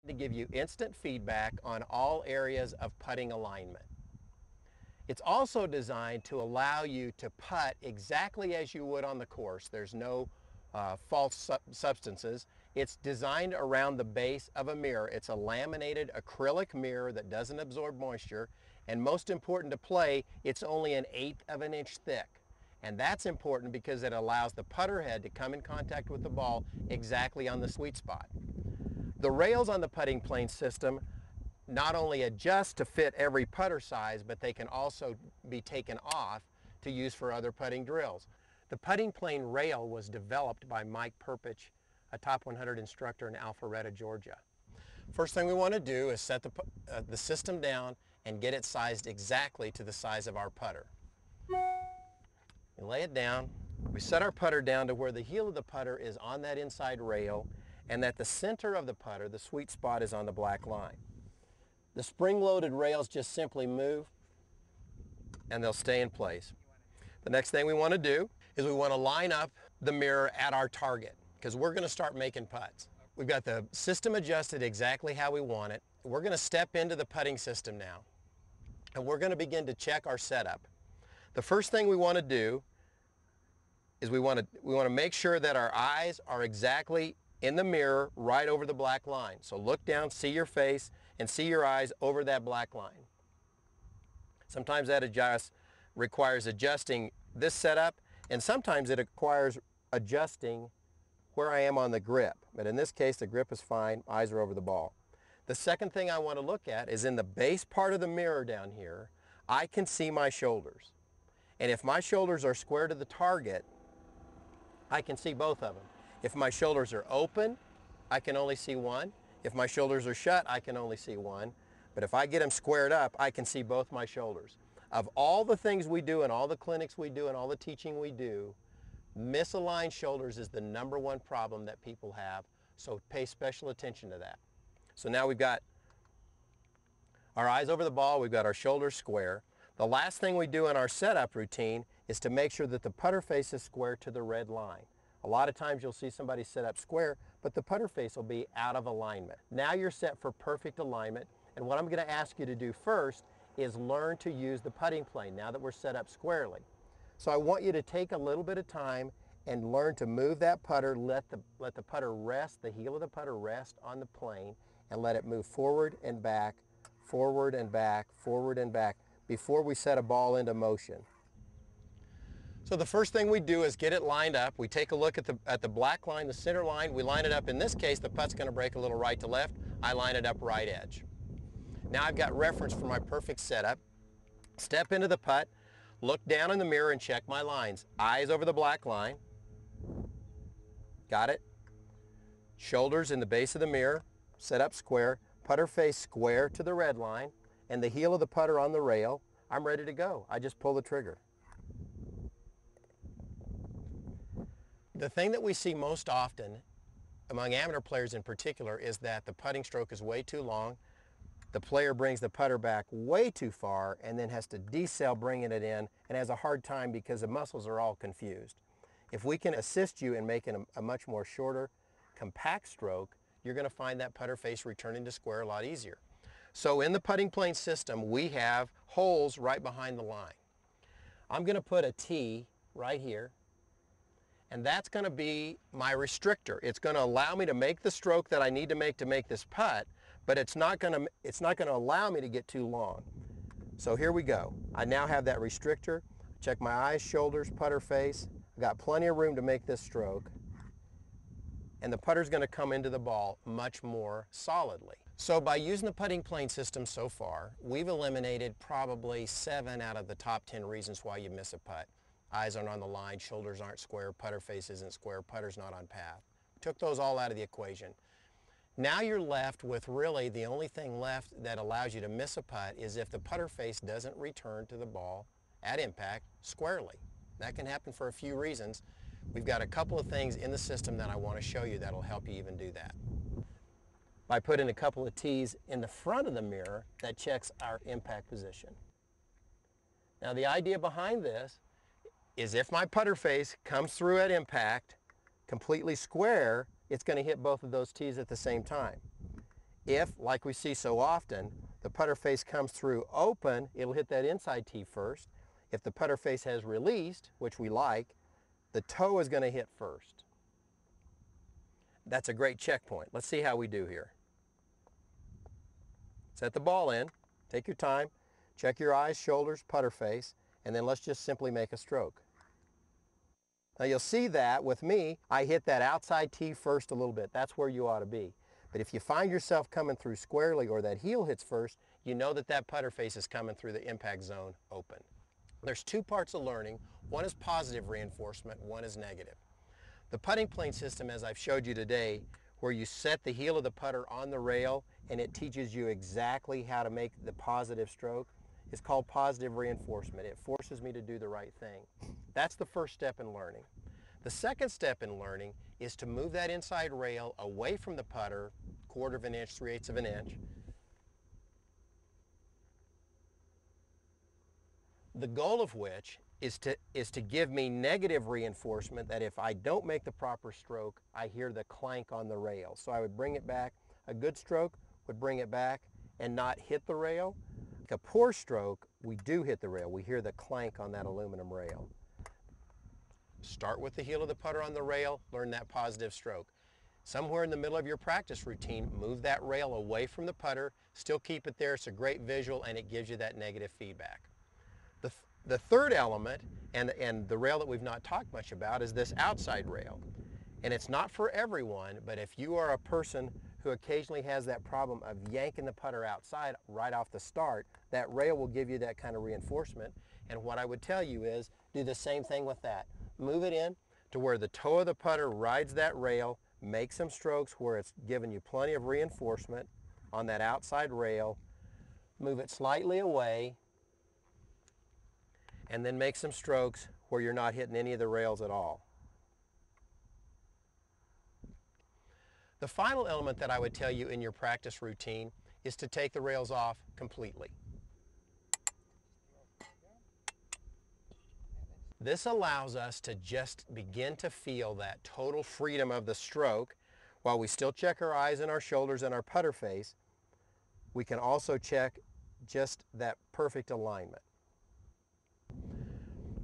to give you instant feedback on all areas of putting alignment. It's also designed to allow you to putt exactly as you would on the course. There's no false substances. It's designed around the base of a mirror. It's a laminated acrylic mirror that doesn't absorb moisture, and most important to play, it's only 1/8 of an inch thick. And that's important because it allows the putter head to come in contact with the ball exactly on the sweet spot. The rails on the putting plane system not only adjust to fit every putter size, but they can also be taken off to use for other putting drills. The putting plane rail was developed by Mike Perpich, a top 100 instructor in Alpharetta, Georgia. First thing we want to do is set the system down and get it sized exactly to the size of our putter. We lay it down. We set our putter down to where the heel of the putter is on that inside rail, and that the center of the putter, the sweet spot, is on the black line. The spring-loaded rails just simply move and they'll stay in place. The next thing we want to do is we want to line up the mirror at our target because we're going to start making putts. We've got the system adjusted exactly how we want it. We're going to step into the putting system now, and we're going to begin to check our setup. The first thing we want to do is we want to make sure that our eyes are exactly in the mirror right over the black line. So look down, see your face, and see your eyes over that black line. Sometimes that requires adjusting this setup, and sometimes it requires adjusting where I am on the grip. But in this case, the grip is fine, eyes are over the ball. The second thing I want to look at is in the base part of the mirror down here, I can see my shoulders. And if my shoulders are square to the target, I can see both of them. If my shoulders are open, I can only see one. If my shoulders are shut, I can only see one. But if I get them squared up, I can see both my shoulders. Of all the things we do and all the clinics we do and all the teaching we do, misaligned shoulders is the #1 problem that people have, so pay special attention to that. So now we've got our eyes over the ball, we've got our shoulders square. The last thing we do in our setup routine is to make sure that the putter face is square to the red line. A lot of times you'll see somebody set up square, but the putter face will be out of alignment. Now you're set for perfect alignment, and what I'm going to ask you to do first is learn to use the putting plane now that we're set up squarely. So I want you to take a little bit of time and learn to move that putter, let the putter rest, the heel of the putter rest on the plane, and let it move forward and back, forward and back, forward and back, before we set a ball into motion. So the first thing we do is get it lined up. We take a look at the black line, the center line. We line it up. In this case, the putt's going to break a little right to left. I line it up right edge. Now I've got reference for my perfect setup. Step into the putt, look down in the mirror and check my lines. Eyes over the black line. Got it? Shoulders in the base of the mirror, set up square, putter face square to the red line, and the heel of the putter on the rail. I'm ready to go. I just pull the trigger. The thing that we see most often, among amateur players in particular, is that the putting stroke is way too long. The player brings the putter back way too far and then has to decel bringing it in and has a hard time because the muscles are all confused. If we can assist you in making a much more shorter, compact stroke, you're going to find that putter face returning to square a lot easier. So in the putting plane system, we have holes right behind the line. I'm going to put a T right here, and that's going to be my restrictor. It's going to allow me to make the stroke that I need to make this putt, but it's not going to allow me to get too long. So here we go. I now have that restrictor. Check my eyes, shoulders, putter face. I've got plenty of room to make this stroke, and the putter's going to come into the ball much more solidly. So by using the putting plane system so far, we've eliminated probably 7 out of the top 10 reasons why you miss a putt. Eyes aren't on the line, shoulders aren't square, putter face isn't square, putter's not on path. Took those all out of the equation. Now you're left with really the only thing left that allows you to miss a putt is if the putter face doesn't return to the ball at impact squarely. That can happen for a few reasons. We've got a couple of things in the system that I want to show you that'll help you even do that. By putting a couple of T's in the front of the mirror, that checks our impact position. Now the idea behind this is if my putter face comes through at impact completely square, it's going to hit both of those T's at the same time. If, like we see so often, the putter face comes through open, it'll hit that inside tee first. If the putter face has released, which we like, the toe is going to hit first. That's a great checkpoint. Let's see how we do here. Set the ball in, take your time, check your eyes, shoulders, putter face, and then let's just simply make a stroke. Now you'll see that with me, I hit that outside tee first a little bit. That's where you ought to be. But if you find yourself coming through squarely or that heel hits first, you know that that putter face is coming through the impact zone open. There's two parts of learning. One is positive reinforcement, one is negative. The putting plane system, as I've showed you today, where you set the heel of the putter on the rail and it teaches you exactly how to make the positive stroke, is called positive reinforcement. It forces me to do the right thing. That's the first step in learning. The second step in learning is to move that inside rail away from the putter, 1/4 of an inch, 3/8 of an inch. The goal of which is to give me negative reinforcement that if I don't make the proper stroke, I hear the clank on the rail. So I would bring it back. A good stroke would bring it back and not hit the rail. A poor stroke, we do hit the rail. We hear the clank on that aluminum rail. Start with the heel of the putter on the rail, learn that positive stroke. Somewhere in the middle of your practice routine, move that rail away from the putter, still keep it there. It's a great visual and it gives you that negative feedback. The third element, and the rail that we've not talked much about, is this outside rail. And it's not for everyone, but if you are a person who occasionally has that problem of yanking the putter outside right off the start, that rail will give you that kind of reinforcement. And what I would tell you is do the same thing with that. Move it in to where the toe of the putter rides that rail, make some strokes where it's giving you plenty of reinforcement on that outside rail, move it slightly away, and then make some strokes where you're not hitting any of the rails at all. The final element that I would tell you in your practice routine is to take the rails off completely. This allows us to just begin to feel that total freedom of the stroke. While we still check our eyes and our shoulders and our putter face, we can also check just that perfect alignment.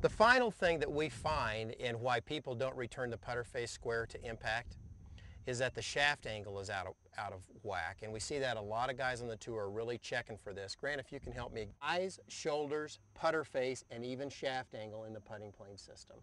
The final thing that we find in why people don't return the putter face square to impact is that the shaft angle is out of whack. And we see that a lot of guys on the tour are really checking for this. Grant, if you can help me. Eyes, shoulders, putter face, and even shaft angle in the putting plane system.